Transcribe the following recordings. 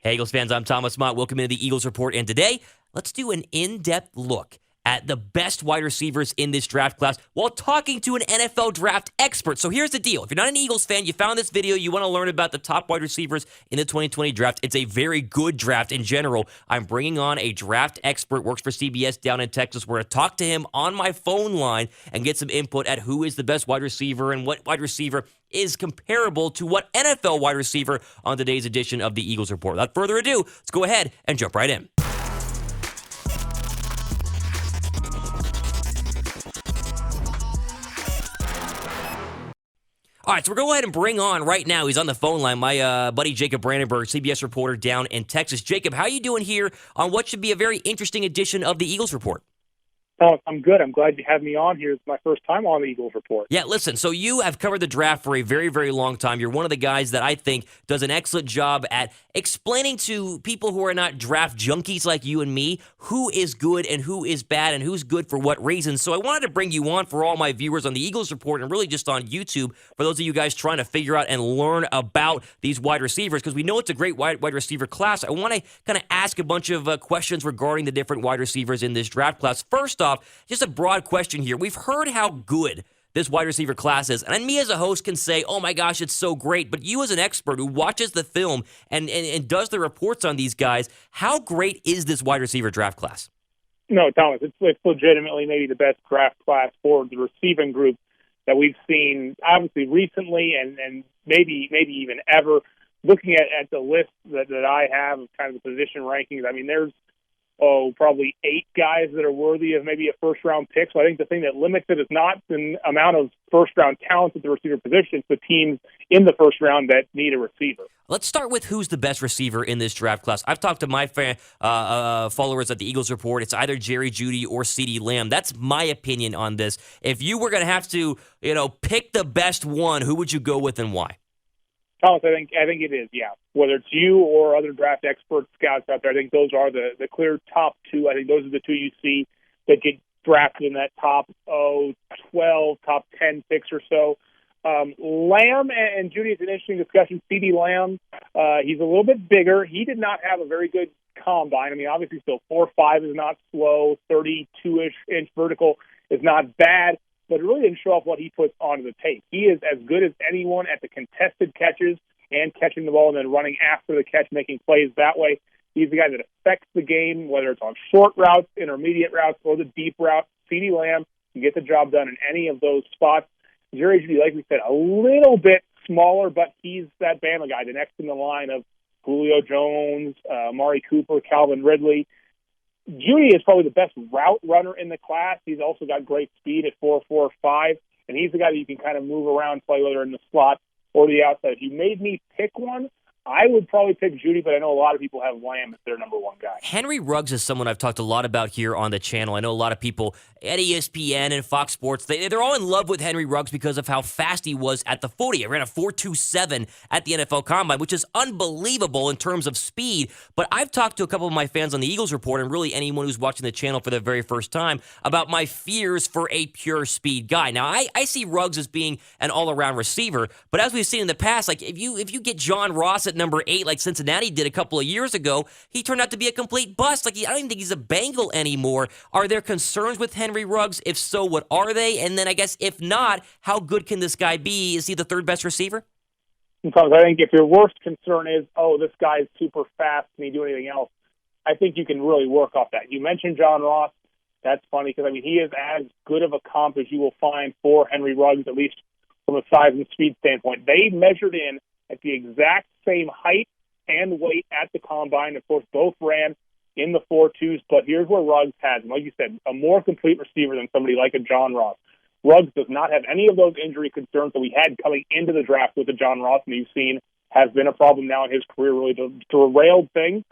Hey, Eagles fans, I'm Thomas Mott. Welcome into the Eagles Report. And today, let's do an in-depth look at the best wide receivers in this draft class while talking to an NFL draft expert. So here's the deal. If you're not an Eagles fan, you found this video, you want to learn about the top wide receivers in the 2020 draft. It's a very good draft in general. I'm bringing on a draft expert, works for CBS down in Texas. We're going to talk to him on my phone line and get some input at who is the best wide receiver and what wide receiver is comparable to what NFL wide receiver on today's edition of the Eagles Report. Without further ado, let's go ahead and jump right in. All right, so we're going to go ahead and bring on right now, he's on the phone line, my buddy Jakob Brandenburg, CBS reporter down in Texas. Jakob, how are you doing here on what should be a very interesting edition of the Eagles Report? I'm good. I'm glad you had me on here. It's my first time on the Eagles Report. Yeah, listen, so you have covered the draft for a very, very long time. You're one of the guys that I think does an excellent job at explaining to people who are not draft junkies like you and me who is good and who is bad and who's good for what reasons. So I wanted to bring you on for all my viewers on the Eagles Report and really just on YouTube for those of you guys trying to figure out and learn about these wide receivers because we know it's a great wide receiver class. I want to kind of ask a bunch of questions regarding the different wide receivers in this draft class. First off, just a broad question here. We've heard how good this wide receiver class is, and me as a host can say, oh my gosh, it's so great, but you as an expert who watches the film and does the reports on these guys, how great is this wide receiver draft class? No, Thomas, it's legitimately maybe the best draft class for the receiving group that we've seen, obviously recently and maybe even ever. Looking at the list that I have of kind of the position rankings, I mean, there's probably 8 guys that are worthy of maybe a first-round pick. So I think the thing that limits it is not the amount of first-round talent at the receiver position, it's the teams in the first round that need a receiver. Let's start with who's the best receiver in this draft class. I've talked to my followers at the Eagles Report. It's either Jerry Jeudy or CeeDee Lamb. That's my opinion on this. If you were going to have to, pick the best one, who would you go with and why? Thomas, I think it is, yeah. Whether it's you or other draft expert scouts out there, I think those are the clear top 2. I think those are the 2 you see that get drafted in that top 12, top 10 picks or so. Lamb and Jeudy is an interesting discussion. CeeDee Lamb, he's a little bit bigger. He did not have a very good combine. I mean, obviously still 4.5 is not slow, 32-inch vertical is not bad, but it really didn't show off what he puts onto the tape. He is as good as anyone at the contested catches and catching the ball and then running after the catch, making plays that way. He's the guy that affects the game, whether it's on short routes, intermediate routes, or the deep route. CeeDee Lamb can get the job done in any of those spots. Jerry Jeudy, like we said, a little bit smaller, but he's that BAMA guy, the next in the line of Julio Jones, Amari Cooper, Calvin Ridley. Jeudy is probably the best route runner in the class. He's also got great speed at 4.45, and he's the guy that you can kind of move around, play whether in the slot or the outside. If you made me pick one, I would probably pick Jeudy, but I know a lot of people have Lamb as their number 1 guy. Henry Ruggs is someone I've talked a lot about here on the channel. I know a lot of people at ESPN and Fox Sports, they're all in love with Henry Ruggs because of how fast he was at the 40. He ran a 4.27 at the NFL Combine, which is unbelievable in terms of speed. But I've talked to a couple of my fans on the Eagles Report, and really anyone who's watching the channel for the very first time, about my fears for a pure speed guy. Now, I see Ruggs as being an all-around receiver, but as we've seen in the past, like if you get John Ross at number 8, like Cincinnati did a couple of years ago, he turned out to be a complete bust. Like I don't even think he's a Bengal anymore. Are there concerns with Henry Ruggs? If so, what are they? And then I guess if not, how good can this guy be? Is he the 3rd best receiver? Because I think if your worst concern is, this guy is super fast, can he do anything else? I think you can really work off that. You mentioned John Ross. That's funny because, he is as good of a comp as you will find for Henry Ruggs, at least from a size and speed standpoint. They measured in at the exact same height and weight at the combine. Of course, both ran in the 4.2s, but here's where Ruggs has him. Like you said, a more complete receiver than somebody like a John Ross. Ruggs does not have any of those injury concerns that we had coming into the draft with the John Ross, and you've seen has been a problem now in his career, really derailed things.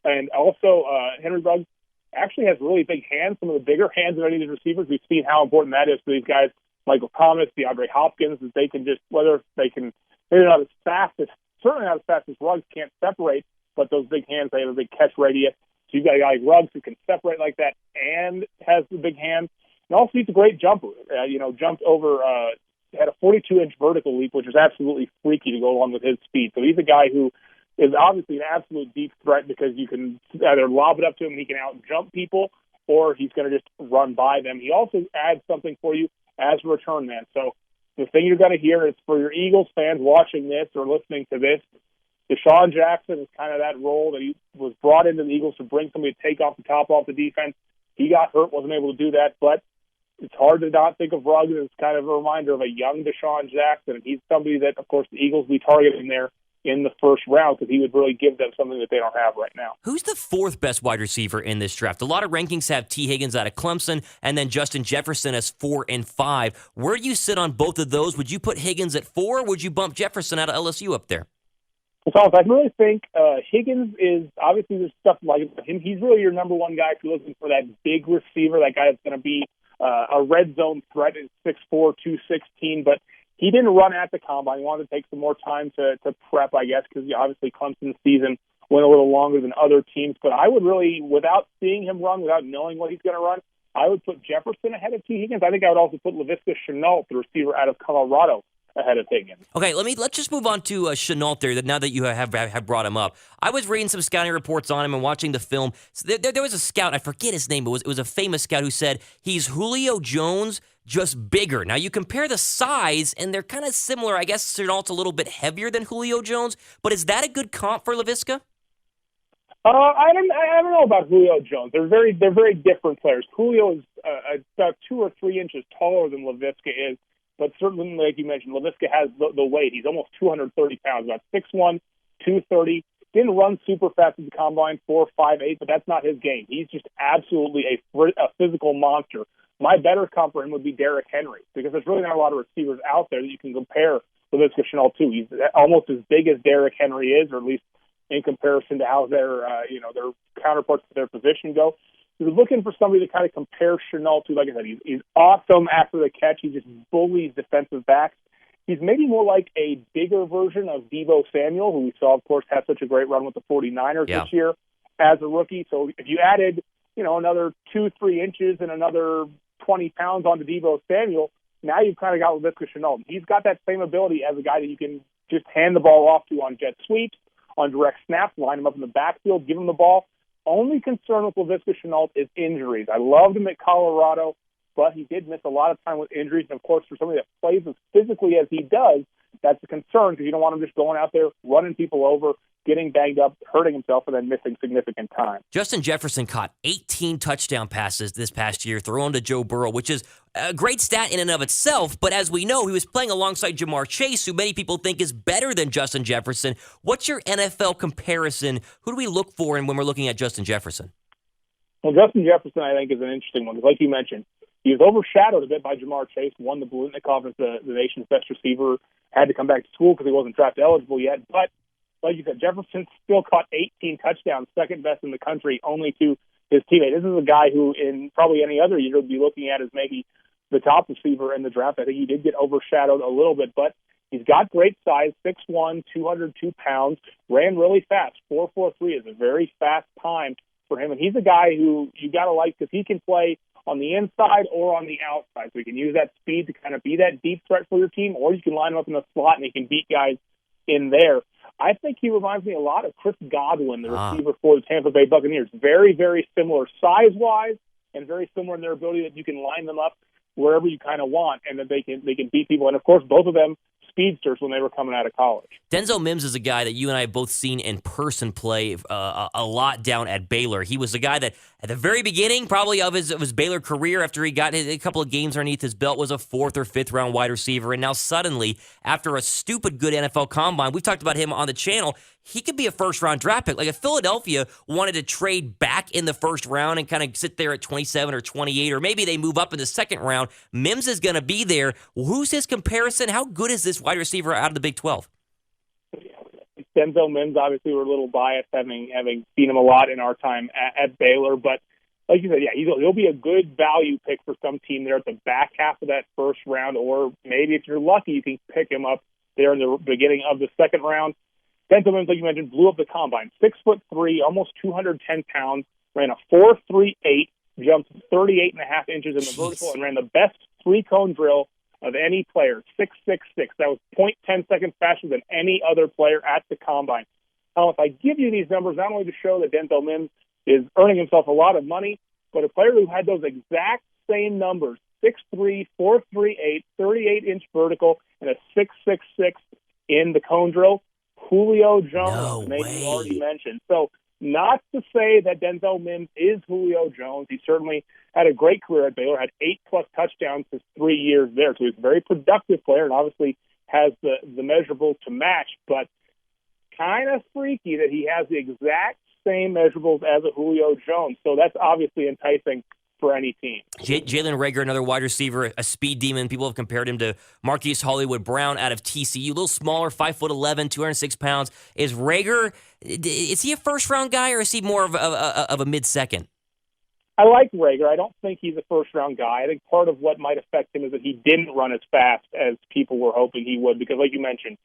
And also, Henry Ruggs actually has really big hands, some of the bigger hands of any of these receivers. We've seen how important that is for these guys, Michael Thomas, DeAndre Hopkins, that they can just, whether they can, maybe not as fast as, certainly not as fast as Ruggs, can't separate, but those big hands, they have a big catch radius. So you've got a guy like Ruggs who can separate like that and has the big hands. And also he's a great jumper. Jumped over, had a 42-inch vertical leap, which is absolutely freaky to go along with his speed. So he's a guy who is obviously an absolute deep threat because you can either lob it up to him and he can out-jump people, or he's going to just run by them. He also adds something for you as a return man. So the thing you're going to hear is for your Eagles fans watching this or listening to this, Deshaun Jackson is kind of that role that he was brought into the Eagles to bring somebody to take off the top off the defense. He got hurt, wasn't able to do that, but it's hard to not think of Ruggs as kind of a reminder of a young Deshaun Jackson. And he's somebody that, of course, the Eagles will be targeting there in the first round because he would really give them something that they don't have right now. Who's the fourth best wide receiver in this draft? A lot of rankings have T. Higgins out of Clemson and then Justin Jefferson as 4 and 5. Where do you sit on both of those? Would you put Higgins at 4, or would you bump Jefferson out of LSU up there? Well, Thomas, I really think Higgins is, obviously there's stuff like him. He's really your number one guy if you're looking for that big receiver, that guy that's going to be a red zone threat at 6'4", 216, but he didn't run at the combine. He wanted to take some more time to prep, I guess, because obviously Clemson's season went a little longer than other teams. But I would really, without seeing him run, without knowing what he's going to run, I would put Jefferson ahead of T. Higgins. I think I would also put Laviska Shenault, the receiver out of Colorado, ahead of Higgins. Okay, let's just move on to Shenault there. Now that you have brought him up, I was reading some scouting reports on him and watching the film. So there was a scout, I forget his name, but it was a famous scout who said he's Julio Jones, just bigger. Now you compare the size, and they're kind of similar. I guess Shenault's a little bit heavier than Julio Jones, but is that a good comp for Laviska? I don't know about Julio Jones. They're very different players. Julio is about 2 or 3 inches taller than Laviska is. But certainly, like you mentioned, Laviska has the weight. He's almost 230 pounds, about 6'1", 230. Didn't run super fast at the combine, 4.58, but that's not his game. He's just absolutely a physical monster. My better comp for him would be Derrick Henry, because there's really not a lot of receivers out there that you can compare Laviska Shenault to. He's almost as big as Derrick Henry is, or at least in comparison to how their counterparts to their position go. You're looking for somebody to kind of compare Shenault to. Like I said, he's awesome after the catch. He just bullies defensive backs. He's maybe more like a bigger version of Deebo Samuel, who we saw, of course, have such a great run with the 49ers this year as a rookie. So if you added, another 2-3 inches and another 20 pounds onto Deebo Samuel, now you've kind of got Laviska Shenault. He's got that same ability as a guy that you can just hand the ball off to on jet sweeps, on direct snaps, line him up in the backfield, give him the ball. Only concern with Laviska Shenault is injuries. I loved him at Colorado, but he did miss a lot of time with injuries. And, of course, for somebody that plays as physically as he does, that's a concern because you don't want him just going out there, running people over, getting banged up, hurting himself, and then missing significant time. Justin Jefferson caught 18 touchdown passes this past year, thrown to Joe Burrow, which is a great stat in and of itself. But as we know, he was playing alongside Jamar Chase, who many people think is better than Justin Jefferson. What's your NFL comparison? Who do we look for when we're looking at Justin Jefferson? Well, Justin Jefferson, I think, is an interesting one. Like you mentioned, he was overshadowed a bit by Jamar Chase, won the Blutnick as the nation's best receiver, had to come back to school because he wasn't draft eligible yet. But like you said, Jefferson still caught 18 touchdowns, second best in the country, only to his teammate. This is a guy who, in probably any other year, would be looking at as maybe the top receiver in the draft. I think he did get overshadowed a little bit, but he's got great size, 6'1", 202 pounds, ran really fast. 4.43 is a very fast time for him, and he's a guy who you got to like because he can play on the inside or on the outside. So he can use that speed to kind of be that deep threat for your team, or you can line him up in the slot and he can beat guys in there. I think he reminds me a lot of Chris Godwin, the receiver for the Tampa Bay Buccaneers. Very, very similar size-wise and very similar in their ability that you can line them up wherever you kind of want and that they can beat people. And, of course, both of them speedsters when they were coming out of college. Denzel Mims is a guy that you and I have both seen in person play a lot down at Baylor. He was a guy that at the very beginning probably of his Baylor career, after he got a couple of games underneath his belt, was a 4th or 5th round wide receiver. And now suddenly, after a stupid good NFL combine, we've talked about him on the channel, he could be a first-round draft pick. Like if Philadelphia wanted to trade back in the first round and kind of sit there at 27 or 28, or maybe they move up in the second round, Mims is going to be there. Who's his comparison? How good is this wide receiver out of the Big 12? Denzel Mims, obviously, we're a little biased having seen him a lot in our time at Baylor. But like you said, he'll be a good value pick for some team there at the back half of that first round, or maybe if you're lucky, you can pick him up there in the beginning of the second round. Denzel Mims, like you mentioned, blew up the combine. 6'3", almost 210 pounds, ran a 4.38, jumped 38.5 inches in the vertical, and ran the best three-cone drill of any player, 6.66. That was 0.10 seconds faster than any other player at the combine. Thomas, I give you these numbers not only to show that Denzel Mims is earning himself a lot of money, but a player who had those exact same numbers, 6'3", 4'3", 38-inch vertical, and a 6'6" in the cone drill, Julio Jones, the name you already mentioned. So not to say that Denzel Mims is Julio Jones. He certainly had a great career at Baylor, had 8+ touchdowns his 3 years there. So he's a very productive player and obviously has the measurables to match, but kind of freaky that he has the exact same measurables as a Julio Jones. So that's obviously enticing for any team. Jalen Reagor, another wide receiver, a speed demon. People have compared him to Marquise Hollywood Brown out of TCU. A little smaller, 5'11", 206 pounds. Is Reagor, is he a first-round guy, or is he more of a mid-second? I like Reagor. I don't think he's a first-round guy. I think part of what might affect him is that he didn't run as fast as people were hoping he would, because like you mentioned,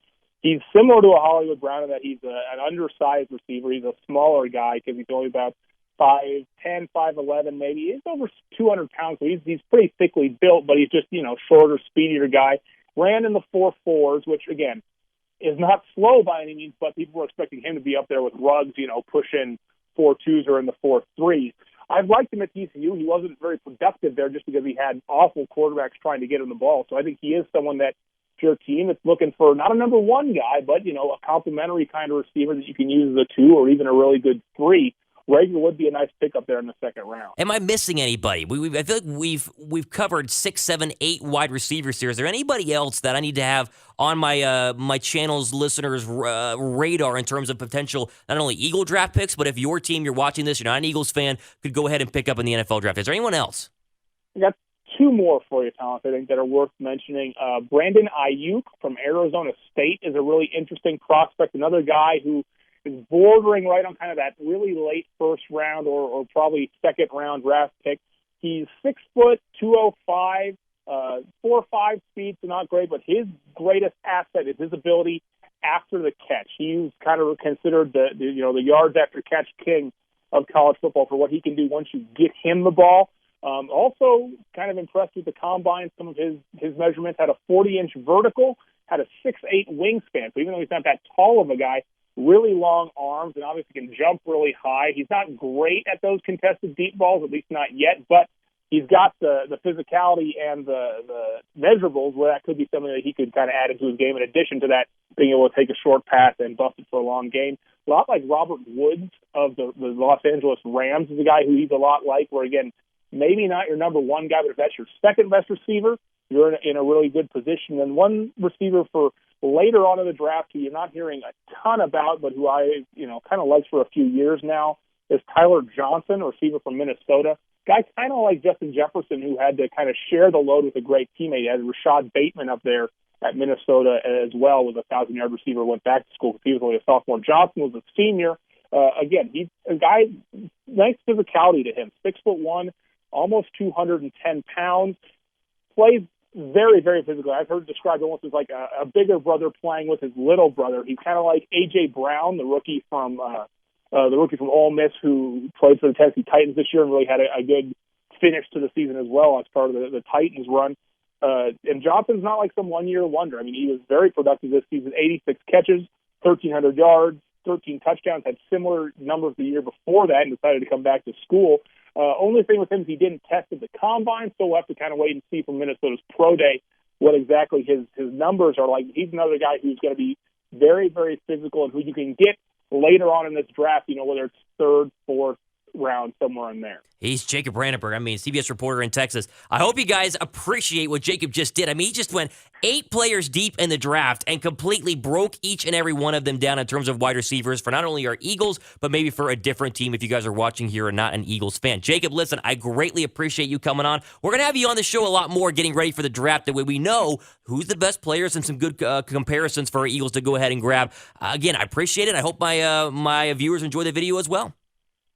he's similar to a Hollywood Brown in that he's an undersized receiver. He's a smaller guy because he's only about 5'10", 5'11", maybe. He's over 200 pounds, so he's pretty thickly built, but he's just, shorter, speedier guy. Ran in the 4.4s, which, again, is not slow by any means, but people were expecting him to be up there with Ruggs, pushing 4.2s or in the 4.3s. I've liked him at TCU. He wasn't very productive there just because he had awful quarterbacks trying to get him the ball. So I think he is someone that your team that's looking for not a number one guy, but, a complimentary kind of receiver that you can use as a 2 or even a really good 3. Reagor would be a nice pickup there in the second round. Am I missing anybody? I feel like we've covered 6, 7, 8 wide receivers here. Is there anybody else that I need to have on my channel's listeners' radar in terms of potential not only Eagle draft picks, but if your team, you're watching this, you're not an Eagles fan, could go ahead and pick up in the NFL draft? Is there anyone else? I got 2 more for you, Thomas, I think, that are worth mentioning. Brandon AIYUK from Arizona State is a really interesting prospect, another guy who is bordering right on kind of that really late first round or probably second round draft pick. He's 6 foot, 205, 4.5 speed, so not great, but his greatest asset is his ability after the catch. He's kind of considered the yards after catch king of college football for what he can do once you get him the ball. Also kind of impressed with the combine. Some of his measurements had a 40-inch vertical, had a 6'8" wingspan. So even though he's not that tall of a guy, really long arms, and obviously can jump really high. He's not great at those contested deep balls, at least not yet, but he's got the physicality and the measurables where that could be something that he could kind of add into his game in addition to that being able to take a short pass and bust it for a long game. A lot like Robert Woods of the Los Angeles Rams is a guy who he's a lot like, where, again, maybe not your number one guy, but if that's your second best receiver, you're in a really good position. And one receiver for later on in the draft who you're not hearing a ton about, but who I, kind of liked for a few years now, is Tyler Johnson, a receiver from Minnesota. Guy kind of like Justin Jefferson, who had to kind of share the load with a great teammate. He had Rashad Bateman up there at Minnesota as well, with a 1,000-yard receiver, went back to school because he was only a sophomore. Johnson was a senior. Again, he's a guy, nice physicality to him, 6'1", almost 210 pounds, plays very, very physical. I've heard it described almost as like a bigger brother playing with his little brother. He's kind of like A.J. Brown, the rookie from Ole Miss, who played for the Tennessee Titans this year and really had a good finish to the season as well as part of the Titans run. And Johnson's not like some one-year wonder. I mean, he was very productive this season, 86 catches, 1,300 yards, 13 touchdowns, had similar numbers the year before that and decided to come back to school. Only thing with him is he didn't test at the combine, so we'll have to kind of wait and see from Minnesota's pro day what exactly his numbers are like. He's another guy who's going to be very, very physical and who you can get later on in this draft, whether it's third, fourth round, somewhere in there. He's Jakob Brandenburg, CBS reporter in Texas. I hope you guys appreciate what Jakob just did. He just went 8 players deep in the draft and completely broke each and every one of them down in terms of wide receivers for not only our Eagles, but maybe for a different team if you guys are watching here and not an Eagles fan. Jakob, listen, I greatly appreciate you coming on. We're going to have you on the show a lot more getting ready for the draft. That way we know who's the best players and some good comparisons for our Eagles to go ahead and grab. Again, I appreciate it. I hope my viewers enjoy the video as well.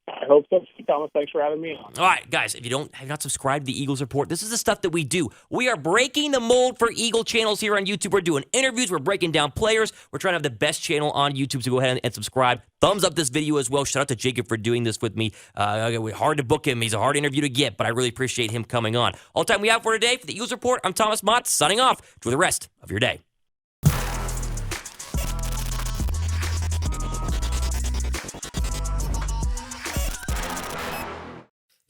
I hope so, Thomas. Thanks for having me on. All right, guys, if you have not subscribed to the Eagles Report, this is the stuff that we do. We are breaking the mold for Eagle channels here on YouTube. We're doing interviews. We're breaking down players. We're trying to have the best channel on YouTube, so go ahead and subscribe. Thumbs up this video as well. Shout out to Jakob for doing this with me. Hard to book him. He's a hard interview to get, but I really appreciate him coming on. All the time we have for today. For the Eagles Report, I'm Thomas Mott, signing off. Enjoy the rest of your day.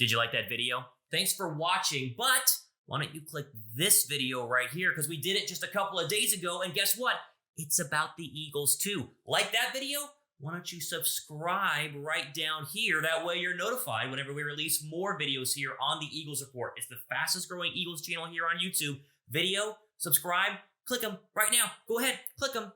Did you like that video? Thanks for watching, but why don't you click this video right here, because we did it just a couple of days ago, and guess what? It's about the Eagles too. Like that video? Why don't you subscribe right down here? That way you're notified whenever we release more videos here on the Eagles Report. It's the fastest growing Eagles channel here on YouTube. Video, subscribe, click them right now. Go ahead, click them.